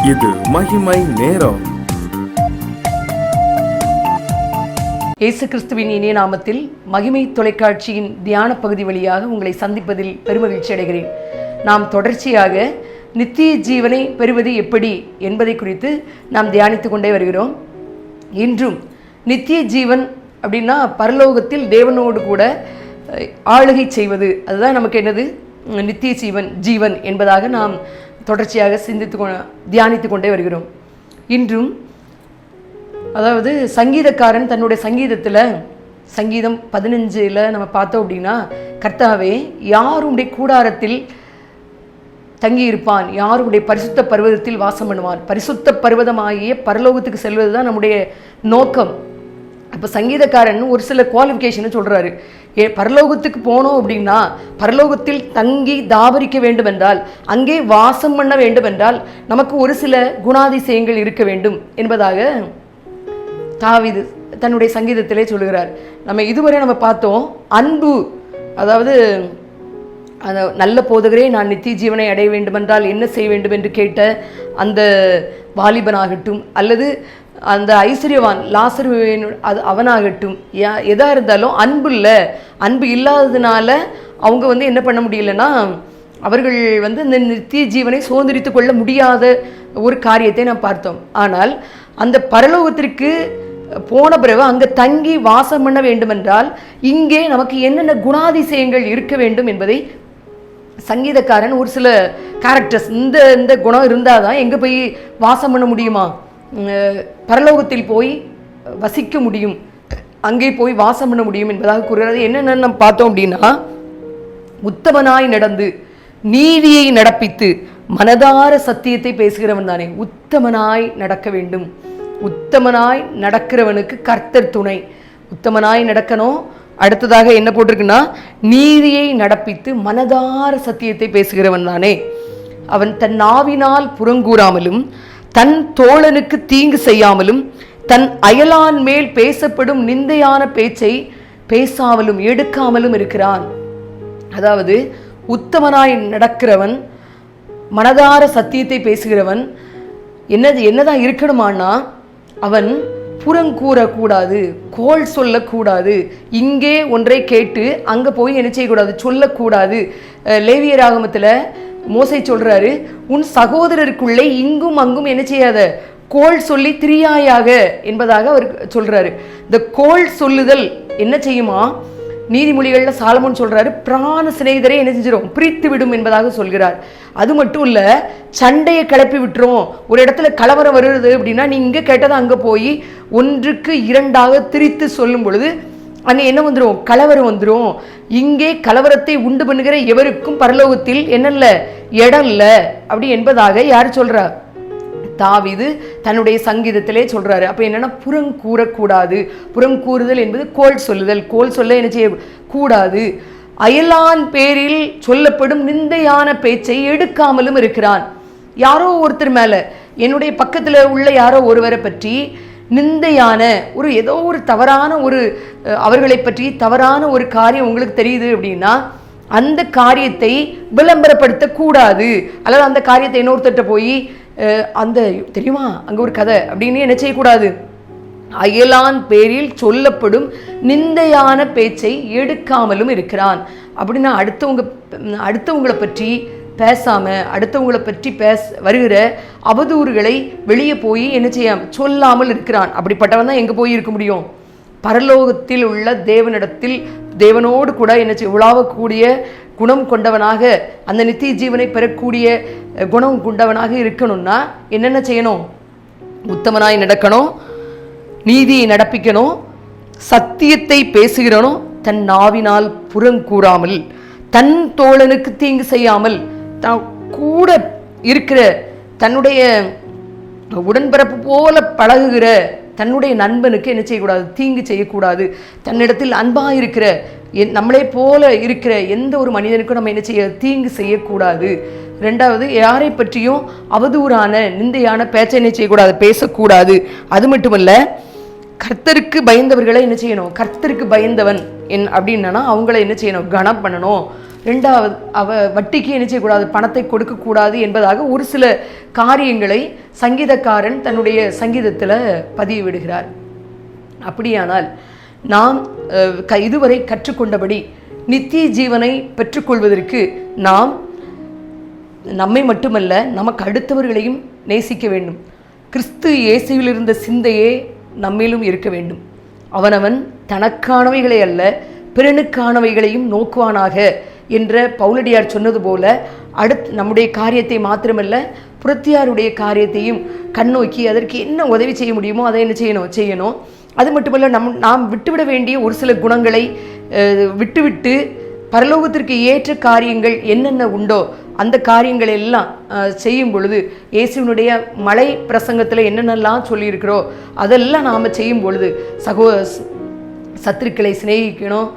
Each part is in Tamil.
இது மகிமை நேரம். இயேசு கிறிஸ்துவின் இனிய நாமத்தில் மகிமை தொலைக்காட்சியின் தியான பகுதி வழியாக உங்களை சந்திப்பதில் பெருமகிழ்ச்சி அடைகிறேன். நாம் தொடர்ச்சியாக நித்திய ஜீவனை பெறுவது எப்படி என்பதை குறித்து நாம் தியானித்து கொண்டே வருகிறோம். இன்றும் நித்திய ஜீவன் அப்படின்னா பரலோகத்தில் தேவனோடு கூட ஆளுகை செய்வது, அதுதான் நமக்கு என்னது நித்திய ஜீவன் என்பதாக நாம் தொடர்ச்சியாக தியானித்து கொண்டே வருகிறோம். இன்றும் அதாவது சங்கீதக்காரன் தன்னுடைய சங்கீதத்தில் சங்கீதம் 15 நம்ம பார்த்தோம் அப்படின்னா, கர்த்தாவே யாருடைய கூடாரத்தில் தங்கியிருப்பான், யாருடைய பரிசுத்த பர்வதத்தில் வாசம் பண்ணுவான். பரிசுத்த பர்வதமாகிய பரலோகத்துக்கு செல்வது தான் நம்முடைய நோக்கம். அப்போ சங்கீதக்காரன் ஒரு சில குவாலிஃபிகேஷனை சொல்கிறாரு. பரலோகத்துக்கு போனோம் அப்படின்னா, பரலோகத்தில் தங்கி தாபரிக்க வேண்டும் என்றால், அங்கே வாசம் பண்ண வேண்டும் என்றால் நமக்கு ஒரு சில குணாதிசயங்கள் இருக்க வேண்டும் என்பதாக தாவீது தன்னுடைய சங்கீதத்திலே சொல்லுகிறார். இதுவரை நம்ம பார்த்தோம் அன்பு, அதாவது அந்த நல்ல போதகரே நான் நித்திய ஜீவனை அடைய வேண்டுமென்றால் என்ன செய்ய வேண்டும் என்று கேட்ட அந்த வாலிபனாகட்டும், அல்லது அந்த ஐஸ்வர்யவான் லாசரு அவனாகட்டும், எதாக இருந்தாலும் அன்பு இல்லாததுனால அவங்க என்ன பண்ண முடியலன்னா, அவர்கள் இந்த நித்திய ஜீவனை சுதந்திரித்து கொள்ள முடியாத ஒரு காரியத்தை நாம் பார்த்தோம். ஆனால் அந்த பரலோகத்திற்கு போன பிறகு அங்கே தங்கி வாசம் பண்ண வேண்டுமென்றால் இங்கே நமக்கு என்னென்ன குணாதிசயங்கள் இருக்க வேண்டும் என்பதை சங்கீதக்காரன் ஒரு சில கேரக்டர்ஸ், இந்த குணம் இருந்தால் தான் எங்கே போய் வாசம் பண்ண முடியுமா, பரலோகத்தில் போய் வசிக்க முடியும், அங்கே போய் வாசம் பண்ண முடியும் என்பதாக கூறுகிறது. என்னென்னு நம்ம பார்த்தோம் அப்படின்னா, உத்தமனாய் நடந்து நீதியை நடப்பித்து மனதார சத்தியத்தை பேசுகிறவன் தானே. உத்தமனாய் நடக்க வேண்டும். உத்தமனாய் நடக்கிறவனுக்கு கர்த்தர் துணை. உத்தமனாய் நடக்கணும். அடுத்ததாக என்ன போட்டிருக்குன்னா, நீதியை நடப்பித்து மனதார சத்தியத்தை பேசுகிறவன் தானே. அவன் தன் நாவினால் புறங்கூறாமலும் தன் தோழனுக்கு தீங்கு செய்யாமலும் தன் அயலான் மேல் பேசப்படும் நிந்தையான பேச்சை பேசாமலும் எடுக்காமலும் இருக்கிறான். அதாவது உத்தமனாய் நடக்கிறவன், மனதார சத்தியத்தை பேசுகிறவன் என்னதான் இருக்கணுமானா, அவன் புறங்கூறக்கூடாது, கோள் சொல்லக்கூடாது, இங்கே ஒன்றை கேட்டு அங்கே போய் என்ன செய்யக்கூடாது, சொல்லக்கூடாது. லேவியராகமத்தில் மோசே சொல்றாரு, உன் சகோதரருக்குள்ளே இங்கும் அங்கும் என்ன செய்யாத, கோள் சொல்லி திரியாயாக என்பதாக அவர் சொல்றாரு. இந்த கோள் சொல்லுதல் என்ன செய்யுமா, நீதிமொழிகளில் சாலமோன் சொல்றாரு, பிராண சிநேகிதரை என்ன செஞ்சிடும், பிரித்து விடும் என்பதாக சொல்கிறார். அது மட்டும் இல்ல, சண்டையை கிளப்பி விட்டுரும். ஒரு இடத்துல கலவரம் வருது அப்படின்னா, நீ இங்கே கேட்டதை அங்கே போய் 1க்கு 2ஆக திரித்து சொல்லும் பொழுது அங்கே என்ன வந்துடும், கலவரம் வந்துடும். இங்கே கலவரத்தை உண்டு பண்ணுகிற எவருக்கும் பரலோகத்தில் என்னல்ல, இடம் இல்லை அப்படி என்பதாக யார் சொல்றா, தாவீது தன்னுடைய சங்கீதத்திலே சொல்றாரு. அப்ப என்னன்னா, புறங்கூறக்கூடாது. புறங்கூறுதல் என்பது கோள் சொல்லுதல். கோள் சொல்ல என்ன செய்ய கூடாது. அயலான் பேரில் சொல்லப்படும் நிந்தையான பேச்சை எடுக்காமலும் இருக்கிறான். யாரோ ஒருத்தர் மேல, என்னுடைய பக்கத்துல உள்ள யாரோ ஒருவரை பற்றி நிந்தையான ஏதோ ஒரு தவறான அவர்களை பற்றி தவறான ஒரு காரியம் உங்களுக்கு தெரியுது அப்படின்னா, அந்த காரியத்தை விளம்பரப்படுத்த கூடாது. அல்லது அந்த காரியத்தை இன்னொருத்தட்ட போய் அந்த தெரியுமா அங்க ஒரு கதை அப்படின்னு என்ன செய்யக்கூடாது. அயலான் பேரில் சொல்லப்படும் நிந்தையான பேச்சை எடுக்காமலும் இருக்கிறான். அப்படின்னா அடுத்தவங்களை பற்றி பேசாம, அடுத்தவங்களை பற்றி வருகிற அவதூறுகளை வெளியே போய் என்ன செய்யாம சொல்லாமல் இருக்கிறான். அப்படிப்பட்டவன் தான் எங்க போய் இருக்க முடியும், பரலோகத்தில் உள்ள தேவனிடத்தில் தேவனோடு கூட என்ன உலாவக்கூடிய குணம் கொண்டவனாக, அந்த நித்திய ஜீவனை பெறக்கூடிய குணம் கொண்டவனாக இருக்கணும்னா என்னென்ன செய்யணும், உத்தமனாய் நடக்கணும், நீதியை நடப்பிக்கணும், சத்தியத்தை பேசுகிறனும், தன் நாவினால் புறங்கூறாமல், தன் தோழனுக்கு தீங்கு செய்யாமல், கூட இருக்கிற தன்னுடைய உடன்பிறப்பு போல பழகுகிற தன்னுடைய நண்பனுக்கு என்ன செய்யக்கூடாது, தீங்கு செய்யக்கூடாது. தன்னிடத்தில் அன்பாக இருக்கிற நம்மளே போல இருக்கிற எந்த ஒரு மனிதனுக்கும் நம்ம என்ன செய்ய, தீங்கு செய்யக்கூடாது. 2வது, யாரை பற்றியும் அவதூறான நிந்தையான பேச்சை என்ன செய்யக்கூடாது, பேசக்கூடாது. அது மட்டுமல்ல, கர்த்தருக்கு பயந்தவர்களை என்ன செய்யணும், கர்த்தருக்கு பயந்தவன் அப்படின்னா அவங்கள என்ன செய்யணும், கனம் பண்ணணும். ரெண்டாவது வட்டிக்கு என்ன செய்யக்கூடாது, பணத்தை கொடுக்கக்கூடாது என்பதாக ஒரு சில காரியங்களை சங்கீதக்காரன் தன்னுடைய சங்கீதத்தில் பதிய விடுகிறார். அப்படியானால் நாம் இதுவரை கற்றுக்கொண்டபடி நித்திய ஜீவனை பெற்றுக்கொள்வதற்கு நாம் நம்மை மட்டுமல்ல நமக்கு அடுத்தவர்களையும் நேசிக்க வேண்டும். கிறிஸ்து இயேசுவில் இருந்த சிந்தையே நம்மிலும் இருக்க வேண்டும். அவனவன் தனக்கானவைகளை அல்ல பிறனுக்கானவைகளையும் நோக்குவானாக என்ற பவுலடியார் சொன்னது போல நம்முடைய காரியத்தை மாத்திரமல்ல புறத்தியாருடைய காரியத்தையும் கண்ணோக்கி அதற்கு என்ன உதவி செய்ய முடியுமோ அதை என்ன செய்யணும். அது மட்டுமல்ல நாம் விட்டுவிட வேண்டிய ஒரு சில குணங்களை விட்டுவிட்டு பரலோகத்திற்கு ஏற்ற காரியங்கள் என்னென்ன உண்டோ அந்த காரியங்கள் எல்லாம் செய்யும் பொழுது இயேசுவினுடைய மலை பிரசங்கத்தில் என்னென்னலாம் சொல்லியிருக்கிறோ அதெல்லாம் நாம் செய்யும் பொழுது சத்துருக்களை சிநேகிக்கணும்,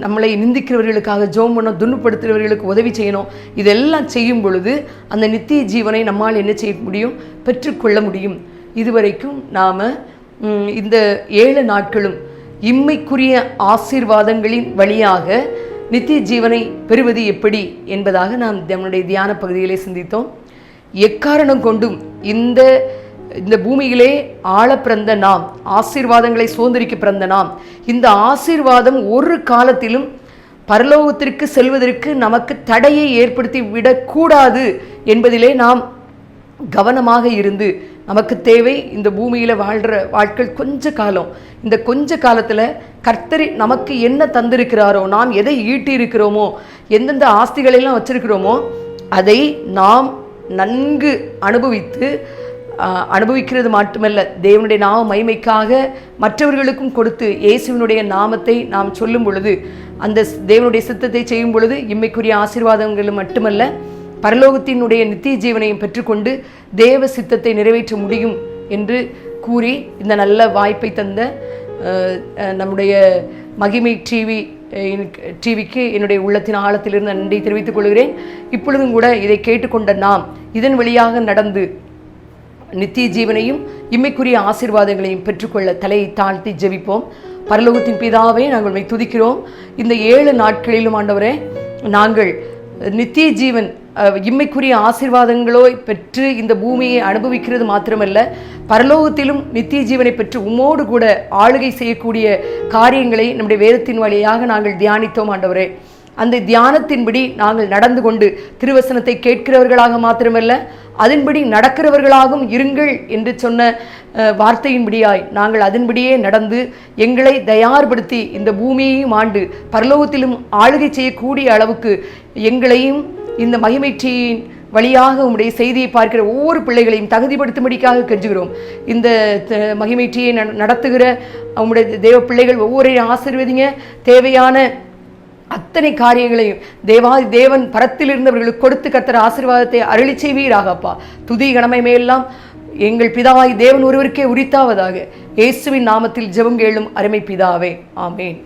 நம்மளை நிந்திக்கிறவர்களுக்காக ஜெபம் பண்ணணும், துன்பப்படுத்துகிறவர்களுக்கு உதவி செய்யணும். இதெல்லாம் செய்யும் பொழுது அந்த நித்திய ஜீவனை நம்மால் என்ன செய்ய முடியும், பெற்றுக்கொள்ள முடியும். இதுவரைக்கும் நாம் இந்த 7 நாட்களும் இம்மைக்குரிய ஆசீர்வாதங்களின் வழியாக நித்திய ஜீவனை பெறுவது எப்படி என்பதாக நாம் நம்முடைய தியான பகுதியிலே சிந்தித்தோம். எக்காரணம் கொண்டும் இந்த பூமியிலே ஆள பிறந்த நாம், ஆசீர்வாதங்களை சுதந்திரிக்க பிறந்த நாம், இந்த ஆசீர்வாதம் ஒரு காலத்திலும் பரலோகத்திற்கு செல்வதற்கு நமக்கு தடையை ஏற்படுத்தி விடக்கூடாது என்பதிலே நாம் கவனமாக இருந்து, நமக்கு தேவை இந்த பூமியில் வாழ்கிற வாழ்க்கை கொஞ்ச காலம். இந்த கொஞ்ச காலத்தில் கர்த்தர் நமக்கு என்ன தந்திருக்கிறாரோ, நாம் எதை ஈட்டி இருக்கிறோமோ, எந்தெந்த ஆஸ்திகளெல்லாம் வச்சிருக்கிறோமோ அதை நாம் நன்கு அனுபவிக்கிறது மட்டுமல்ல, தேவனுடைய நாம மகிமைக்காக மற்றவர்களுக்கும் கொடுத்து இயேசுவினுடைய நாமத்தை நாம் சொல்லும் பொழுது, அந்த தேவனுடைய சித்தத்தை செய்யும் பொழுது இம்மைக்குரிய ஆசீர்வாதங்கள் மட்டுமல்ல பரலோகத்தினுடைய நித்திய ஜீவனையும் பெற்றுக்கொண்டு தேவ சித்தத்தை நிறைவேற்ற முடியும் என்று கூறி இந்த நல்ல வாய்ப்பை தந்த நம்முடைய மகிமை டிவிக்கு என்னுடைய உள்ளத்தின் ஆழத்திலிருந்து நன்றி தெரிவித்துக் கொள்கிறேன். இப்பொழுதும் கூட இதை கேட்டுக்கொண்ட நாம் இதன் வழியாக நடந்து நித்திய ஜீவனையும் இம்மைக்குரிய ஆசீர்வாதங்களையும் பெற்றுக்கொள்ள தலையை தாழ்த்தி ஜெபிப்போம். பரலோகத்தின் பிதாவே, நாங்கள் உம்மை துதிக்கிறோம். இந்த 7 நாட்களிலும் ஆண்டவரே, நாங்கள் நித்திய ஜீவன் இம்மைக்குரிய ஆசீர்வாதங்களோ பெற்று இந்த பூமியை அனுபவிக்கிறது மாத்திரமல்ல, பரலோகத்திலும் நித்திய ஜீவனை பெற்று உம்மோடு கூட ஆளுகை செய்யக்கூடிய காரியங்களை நம்முடைய வேதத்தின் வழியாக நாங்கள் தியானித்தோம் ஆண்டவரே. அந்த தியானத்தின்படி நாங்கள் நடந்து கொண்டு திருவசனத்தை கேட்கிறவர்களாக மாத்திரமல்ல அதன்படி நடக்கிறவர்களாகவும் இருங்கள் என்று சொன்ன வார்த்தையின்படியாய் நாங்கள் அதன்படியே நடந்து எங்களை தயார்படுத்தி இந்த பூமியையும் ஆண்டு பரலோகத்திலும் ஆளுகை செய்யக்கூடிய அளவுக்கு எங்களையும் இந்த மகிமைச்சியின் வழியாக உம்முடைய செய்தியை பார்க்கிற ஒவ்வொரு பிள்ளைகளையும் தகுதிப்படுத்தும்படிக்காக கெஞ்சுகிறோம். இந்த மகிமைச்சியை நடத்துகிற உம்முடைய தேவ பிள்ளைகள் ஒவ்வொருவரையும் ஆசீர்வதிங்க. தேவையான அத்தனை காரியங்களையும் தேவன் பரத்தில் இருந்தவர்களுக்கு கொடுத்து கர்த்தர் ஆசீர்வாதத்தை அருளி செய்வீராகப்பா. துதி கனமை மேலாம் எங்கள் பிதாவாய் தேவன் ஒருவருக்கே உரித்தாவதாக. இயேசுவின் நாமத்தில் ஜெபம் கேளும் அருமை பிதாவே, ஆமேன்.